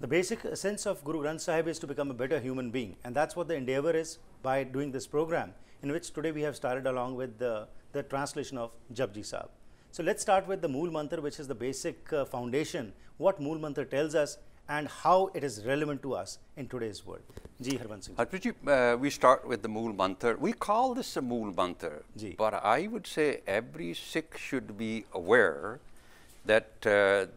The basic essence of Guru Granth Sahib is to become a better human being, and that's what the endeavor is by doing this program, in which today we have started along with the translation of Japji Sahib. So let's start with the Mool Mantra, which is the basic foundation, what Mool Mantra tells us and how it is relevant to us in today's world. Ji Harbans Singh. Harpreet, we start with the Mool Mantra. We call this a Mool Mantra, but I would say every Sikh should be aware that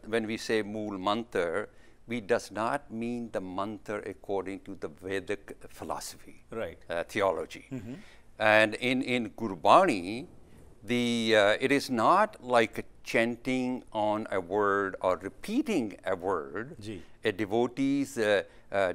when we say Mool Mantra, we does not mean the mantra according to the Vedic philosophy, right? Theology. And in Gurbani, it is not like chanting on a word or repeating a word. A devotee's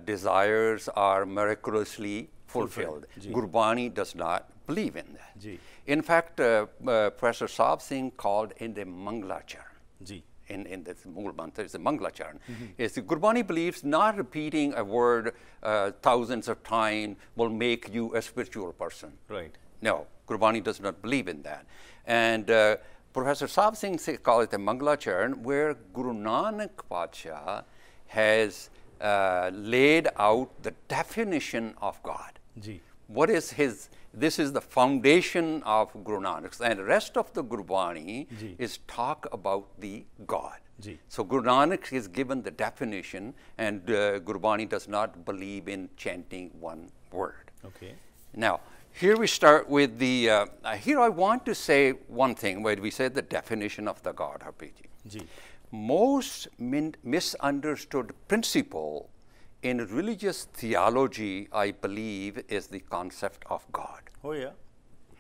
desires are miraculously fulfilled. Gurbani does not believe in that. In fact, Professor Singh called in the Manglacharan. In this Mool Mantra, it's a Manglacharan. Yes, Gurbani believes not repeating a word thousands of times will make you a spiritual person. Right. No, Gurbani does not believe in that. And Professor Singh calls it a Manglacharan, where Guru Nanak Padsha has laid out the definition of God. What is his? This is the foundation of Guru Nanak, and the rest of the Gurbani is talk about the God. So Guru Nanak is given the definition, and Gurbani does not believe in chanting one word. Okay. Now, here we start with the, here I want to say one thing, where we say the definition of the God, Harpreet. Most misunderstood principle in religious theology, I believe, is the concept of God. Oh, yeah.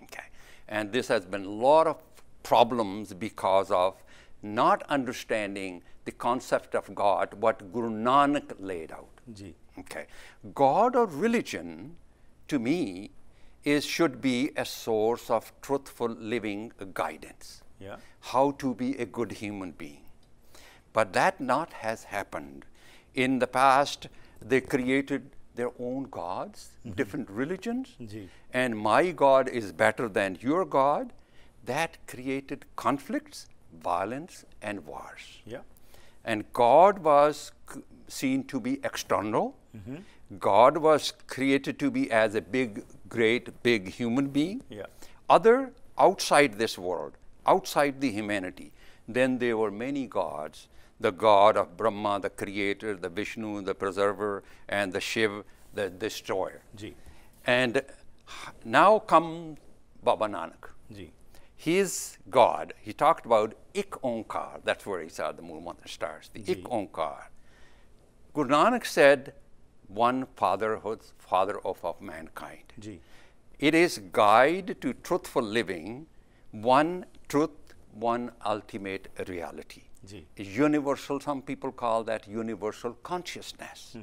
Okay. And this has been a lot of problems because of not understanding the concept of God, what Guru Nanak laid out. Okay. God or religion, to me, should be a source of truthful living guidance. Yeah. How to be a good human being. But that not has happened. In the past, they created their own gods, different religions, and my God is better than your God. That created conflicts, violence, and wars. Yeah. And God was seen to be external. God was created to be as a big, great, big human being. Yeah. Other outside this world, outside the humanity, then there were many gods. The God of Brahma, the creator, the Vishnu, the preserver, and the Shiv, the destroyer. And now come Baba Nanak. His God, he talked about Ik Onkar. That's where he saw the Mool Mantra starts, the Ik Onkar. Guru Nanak said, one fatherhood, father of mankind. It is guide to truthful living, one truth, one ultimate reality. Universal, some people call that universal consciousness.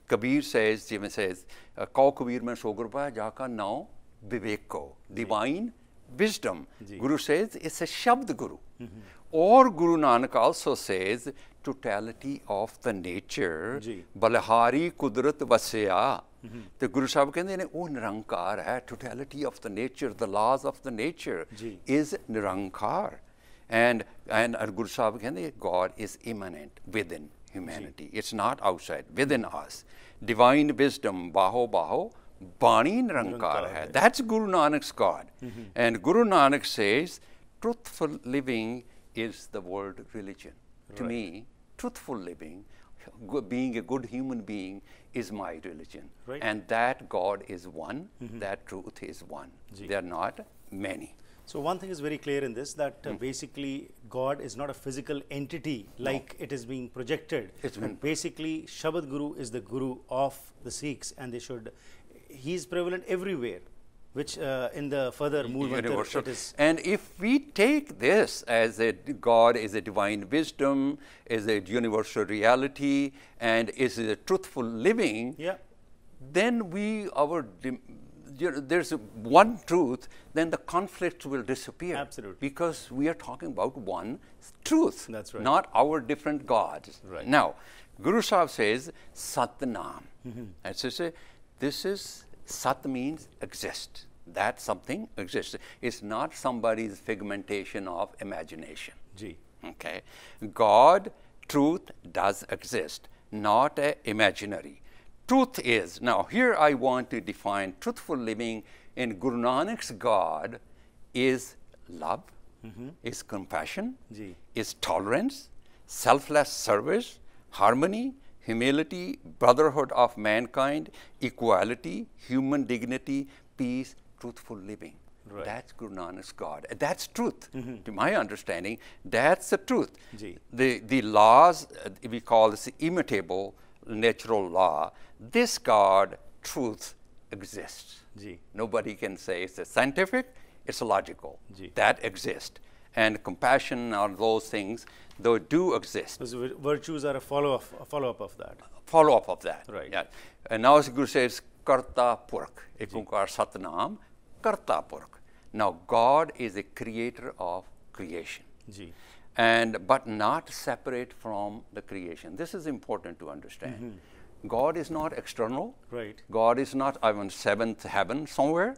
Kabir says, Jivan says, Kau Kabir mein Sogurba Jaka now Viveko, divine wisdom. Guru says it's a Shabd Guru. Or Guru Nanak also says, totality of the nature, Balahari Kudrat Vasya. The Guru Sahib ਕਹਿੰਦੇ ਨੇ ਉਹ ਨਿਰੰਕਾਰ ਹੈ, totality of the nature, the laws of the nature is ਨਿਰੰਕਾਰ. And Guru Sahib ਕਹਿੰਦੇ God is immanent within humanity. It's not outside, within us. Divine wisdom, Baho Baho, Bani Nirankar hai. That's Guru Nanak's God. And Guru Nanak says, truthful living is the world religion. To me, truthful living, being a good human being is my religion. And that God is one, that truth is one. They are not many. So one thing is very clear in this, that basically God is not a physical entity like it is being projected. Basically, Shabad Guru is the Guru of the Sikhs, and he is prevalent everywhere, which in the further Mool Mantra it is. And if we take this as a God is a divine wisdom, is a universal reality, and is a truthful living, then there's one truth, then the conflicts will disappear. Absolutely. Because we are talking about one truth. That's right. Not our different gods. Now, Guru Sahib says, Satnam. And so this is, Sat means exist. That something exists. It's not somebody's figmentation of imagination. Okay. God, truth does exist. not imaginary. Truth is, now here I want to define truthful living in Guru Nanak's God is love, is compassion, is tolerance, selfless service, harmony, humility, brotherhood of mankind, equality, human dignity, peace, truthful living. Right. That's Guru Nanak's God. That's truth. To my understanding, that's the truth. The laws, we call this immutable natural law. This God, truth, exists. Nobody can say it's a scientific, it's logical. That exists. And compassion or those things, they do exist. Those virtues are a follow-up of that. Follow-up of that. Right. Yeah. And now the Guru says, Karta Purakh. Ek Onkar Satnam, Karta Purakh. Now, God is a creator of creation. But not separate from the creation. This is important to understand. God is not external. Right. God is not on seventh heaven somewhere.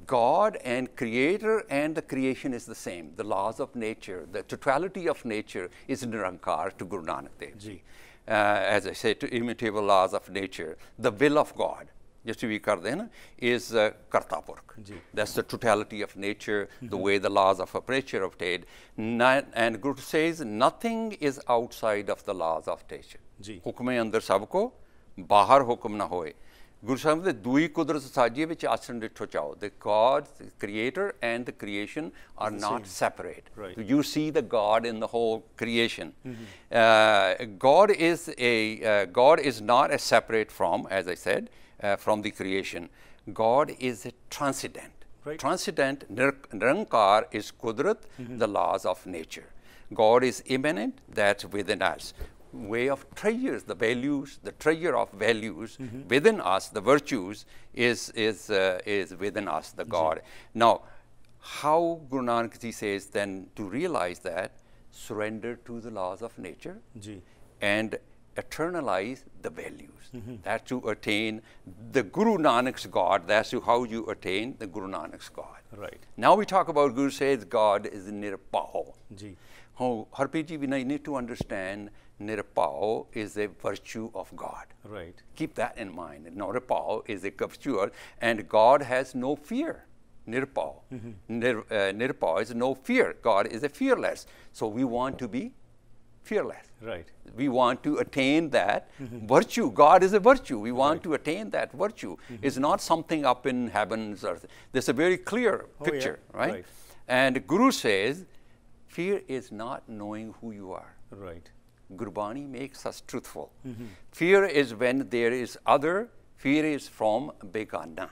God and creator and the creation is the same. The laws of nature, the totality of nature is Nirankar to Guru Nanak Dev Ji. As I say, to immutable laws of nature, the will of God, just to be karde, is Karta Purakh. That's the totality of nature, the way the laws of nature are obtained. And Guru says, nothing is outside of the laws of nature. Hukme andar sabko, bahar hukum na hoye. Guru Sahib de dui kudrat saji vich asan ditho chao. The God, the creator and the creation are not separate. Right. So you see the God in the whole creation. God is not a separate from, as I said, from the creation. God is a transcendent. Right. Transcendent, Nirankar is Kudrat, the laws of nature. God is immanent, that's within us. Way of treasures, the values, the treasure of values within us, the virtues is within us, the God. Now, how Guru Nanak Ji says then to realize that, surrender to the laws of nature and eternalize the values. That's to attain the Guru Nanak's God. That's how you attain the Guru Nanak's God. Right. Now we talk about Guru says God is nirpao. Harpreet ji, we need to understand nirpao is a virtue of God. Right. Keep that in mind. Nirpao is a virtue, and God has no fear. Nirpao. Nirpao is no fear. God is a fearless. So we want to be fearless. Right. We want to attain that virtue. God is a virtue. We want to attain that virtue. It's not something up in heavens. Or there's a very clear picture, right? And Guru says, fear is not knowing who you are. Right. Gurbani makes us truthful. Fear is when there is other. Fear is from Begana.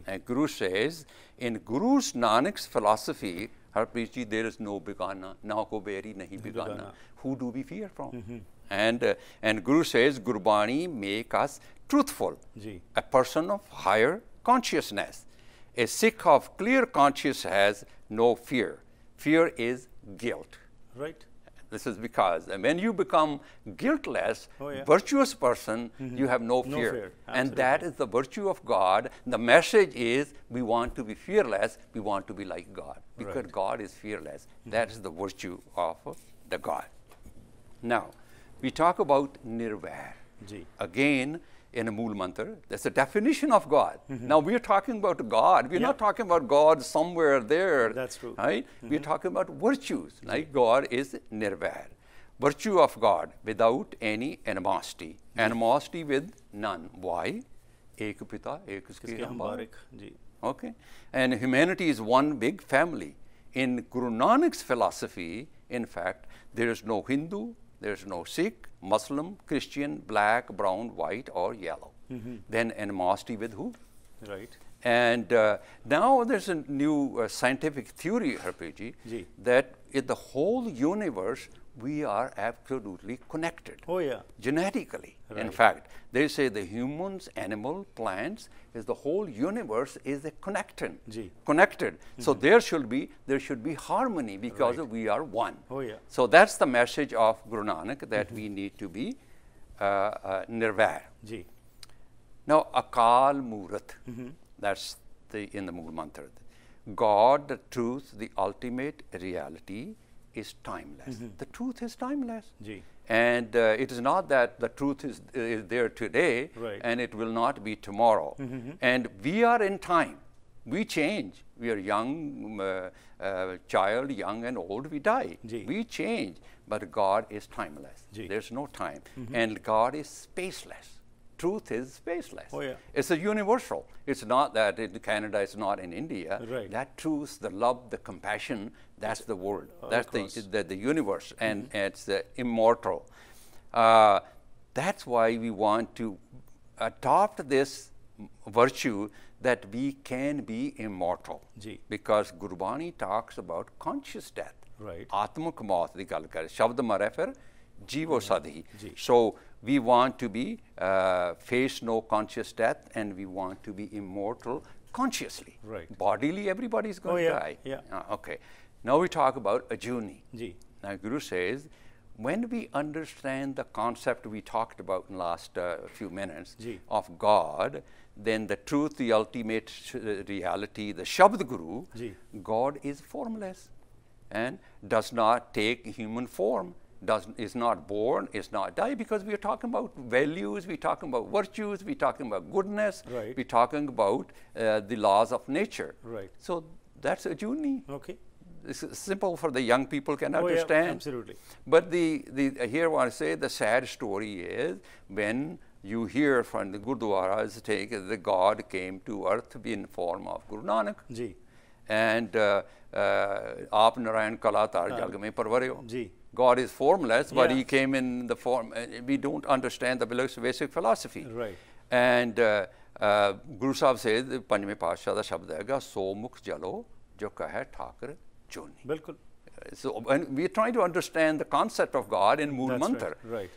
And Guru says, in Guru Nanak's philosophy, Harpreet ji, there is no Begana, na ko beri nahi Begana. Who do we fear from? And Guru says, Gurbani make us truthful. A person of higher consciousness. A Sikh of clear conscience has no fear. Fear is guilt. Right. This is because when you become guiltless, virtuous person, you have no fear. And that is the virtue of God. The message is we want to be fearless, we want to be like God. Because God is fearless. That is the virtue of the God. Now, we talk about Nirvair. Again, in a Mool Mantra, that's the definition of God. Now, we are talking about God. We're not talking about God somewhere there. That's true. Right? We're talking about virtues. Like God is Nirvair. Virtue of God without any animosity. Animosity with none. Why? Ek Pita, ek uske hum barik. Okay? And humanity is one big family. In Guru Nanak's philosophy, in fact, there is no Hindu, there is no Sikh, Muslim, Christian, black, brown, white, or yellow. Then animosity with who? Right. And now there's a new scientific theory, Harpreet ji, that in the whole universe, we are absolutely connected. Genetically. In fact, they say the humans, animal, plants, is the whole universe is a connected. So there should be harmony because we are one. So that's the message of Guru Nanak, that we need to be nirvair. Now, Akal Murat, that's in the Mool Mantra. God, the truth, the ultimate reality, is timeless. The truth is timeless. Ji. And it is not that the truth is there today Right. and it will not be tomorrow. And we are in time. We change. We are young, child, young and old, we die. Ji. We change. But God is timeless. Ji. There's no time. And God is spaceless. Truth is spaceless. Oh, yeah. It's a universal. It's not that in Canada, it's not in India. Right. That truth, the love, the compassion, that's the world. That's course. the universe, and it's immortal. That's why we want to adopt this virtue that we can be immortal. Ji. Because Gurbani talks about conscious death. Right. Atmak maut di gal kare. Shabd mare fir jeevo sadhi. Ji. So we want to be face no conscious death, and we want to be immortal consciously. Right. Bodily, everybody's going to die. Yeah. Okay. Now we talk about ajuni. Ji. Now Guru says, when we understand the concept we talked about in last few minutes Ji. of God, then the truth, the ultimate reality, the Shabd Guru, Ji. God is formless and does not take human form, is not born, is not die, because we are talking about values, we're talking about virtues, we're talking about goodness, Right. we're talking about the laws of nature. Right. So that's ajuni. Okay. It's simple for the young people can Oh, yeah, understand. absolutely. But here I want to say the sad story is when you hear from the Gurdwaras take the God came to earth in form of Guru Nanak. Ji. And Aap Narayan Kalatar Jag mein parvaryo. Ji. God is formless, but Yeah. he came in the form. We don't understand the basic philosophy. Right. And Guru Sahib says, Panjਵੇਂ ਪਾਤਸ਼ਾਹ ਦਾ ਸ਼ਬਦ ਹੈਗਾ ਸੋ ਮੁਖ ਜਲੋ ਜੋ ਕਹੈ ਠਾਕਰ ਜੋਨੀ. Bilkul. So and we're trying to understand the concept of God in Mool That's Mantra. right,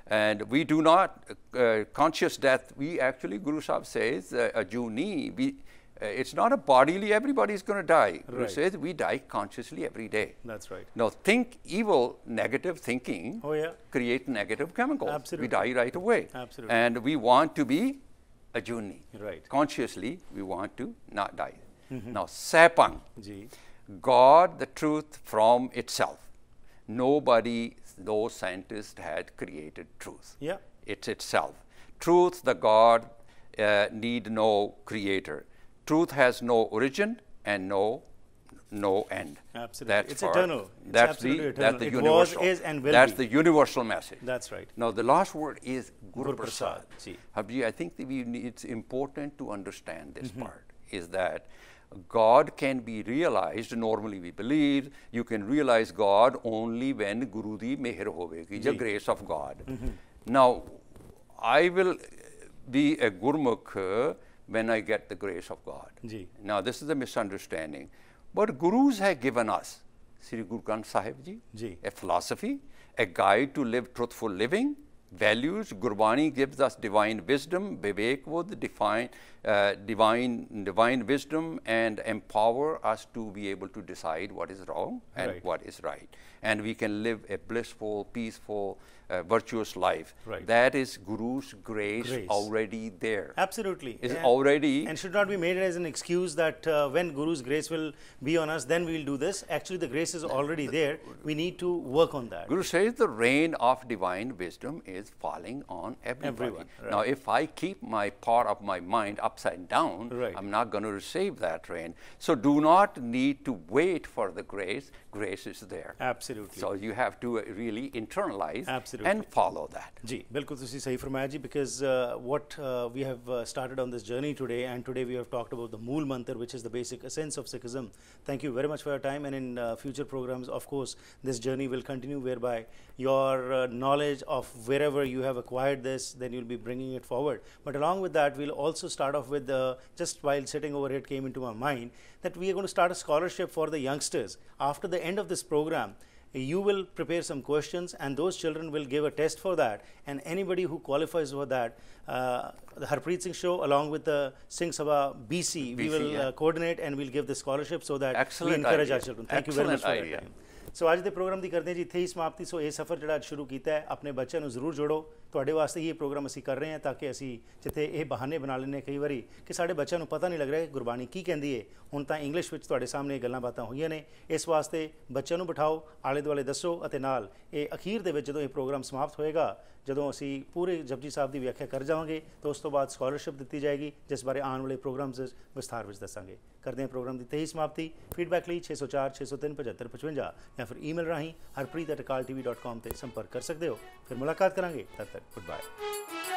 And we do not, conscious death, we actually, Guru Sahib says, ajuni, it's not a bodily, everybody's going to die. Guru Right. says we die consciously every day. That's right. Now think evil, negative thinking, Oh, yeah. create negative chemicals. Absolutely. We die right away. Absolutely. And we want to be ajuni. Right. Consciously, we want to not die. Now, sapang. Ji. God, the truth from itself. Nobody, no scientist had created truth. Yeah. It's itself. Truth, the God, need no creator. Truth has no origin and no end. Absolutely. It's eternal. It's absolutely eternal. That's the It universal. was, is, and will That's be. the universal message. That's right. Now the last word is Guru Guru Prasad. Prasad, ji. Habji, I think that it's important to understand this part, is that God can be realized, normally we believe, you can realize God only when Guru di meher hovegi, the grace of God. Now, I will be a Gurmukh when I get the grace of God. Ji. Now, this is a misunderstanding. But Gurus have given us, Sri Guru Granth Sahib Ji. a philosophy, a guide to live truthful living, values. Gurbani gives us divine wisdom, Vivek would define divine wisdom and empower us to be able to decide what is wrong and Right. what is right. And we can live a blissful, peaceful, virtuous life. Right. That is Guru's grace, Grace. already there. Absolutely. Is And- already. And should not be made as an excuse that when Guru's grace will be on us, then we'll do this. Actually, the grace is already there. We need to work on that. Guru says the rain of divine wisdom is falling on everybody. Everyone, right. Now, if I keep my part of my mind upside down, Right. I'm not going to receive that rain. So do not need to wait for the grace. Grace is there. Absolutely. So you have to really internalize Absolutely. and follow that. जी बिल्कुल तुसी सही फरमाया जी because what we have started on this journey today, and today we have talked about the Mool Mantra, which is the basic essence of Sikhism. Thank you very much for your time, and in future programs, of course, this journey will continue, whereby your knowledge of wherever you have acquired this, then you'll be bringing it forward. But along with that, we'll also start off with just while sitting over here, it came into my mind that we are going to start a scholarship for the youngsters. After the end of this program, you will prepare some questions, and those children will give a test for that, and anybody who qualifies for that, the Harpreet Singh show along with the Singh Sabha BC, we will yeah. coordinate, and we'll give the scholarship so that Excellent we encourage idea. our children. Thank you very much for Excellent that idea. time. ਸੋ ਅੱਜ ਦੇ programme ਦੀ ਕਰਦੇ ਜੀ ਇੱਥੇ ਹੀ ਸਮਾਪਤੀ। ਸੋ ਇਹ ਸਫ਼ਰ ਜਿਹੜਾ ਅੱਜ ਸ਼ੁਰੂ ਕੀਤਾ ਹੈ, ਆਪਣੇ ਬੱਚਿਆਂ ਨੂੰ ਜ਼ਰੂਰ ਜੋੜੋ। ਤੁਹਾਡੇ ਵਾਸਤੇ ਹੀ ਇਹ ਪ੍ਰੋਗਰਾਮ ਅਸੀਂ ਕਰ ਰਹੇ ਹਾਂ ਤਾਂ ਕਿ ਅਸੀਂ ਜਿੱਥੇ ਇਹ ਬਹਾਨੇ ਬਣਾ ਲੈਂਦੇ ਕਈ ਵਾਰੀ ਕਿ ਸਾਡੇ ਬੱਚਿਆਂ ਨੂੰ ਪਤਾ ਨਹੀਂ ਲੱਗ ਰਿਹਾ ਕਿ ਗੁਰਬਾਣੀ ਕੀ ਕਹਿੰਦੀ ਹੈ, ਹੁਣ ਤਾਂ ਇੰਗਲਿਸ਼ ਵਿੱਚ ਤੁਹਾਡੇ ਸਾਹਮਣੇ ਇਹ ਗੱਲਾਂ ਬਾਤਾਂ ਹੋਈਆਂ ਨੇ। ਇਸ ਵਾਸਤੇ ਬੱਚਿਆਂ ਨੂੰ ਬਿਠਾਓ, ਆਲੇ ਦੁਆਲੇ ਦੱਸੋ, ਅਤੇ ਨਾਲ ਇਹ ਅਖੀਰ ਦੇ ਵਿੱਚ ਜਦੋਂ ਇਹ ਪ੍ਰੋਗਰਾਮ ਸਮਾਪਤ ਹੋਏਗਾ, ਜਦੋਂ ਅਸੀਂ ਪੂਰੇ ਜਪਜੀ ਸਾਹਿਬ ਦੀ ਵਿਆਖਿਆ ਕਰ ਜਾਵਾਂਗੇ ਤਾਂ ਉਸ ਤੋਂ ਬਾਅਦ ਸਕਾਲਰਸ਼ਿਪ ਦਿੱਤੀ ਜਾਏਗੀ, ਜਿਸ ਬਾਰੇ ਆਉਣ ਵਾਲੇ ਪ੍ਰੋਗਰਾਮਸ ਵਿਸਥਾਰ ਵਿੱਚ ਦੱਸਾਂਗੇ। ਕਰਦੇ ਹਾਂ ਪ੍ਰੋਗਰਾਮ ਦੀ ਇੱਥੇ ਹੀ ਸਮਾਪਤੀ। ਫੀਡਬੈਕ ਲਈ 604 603 7555 ਜਾਂ ਫਿਰ ਈਮੇਲ ਰਾਹੀਂ harpreet@akaltv.com ਤੇ ਸੰਪਰਕ ਕਰ ਸਕਦੇ ਹੋ। ਫਿਰ ਮੁਲਾਕਾਤ ਕਰਾਂਗੇ, ਤਦ ਤੱਕ ਗੁੱਡ ਬਾਏ।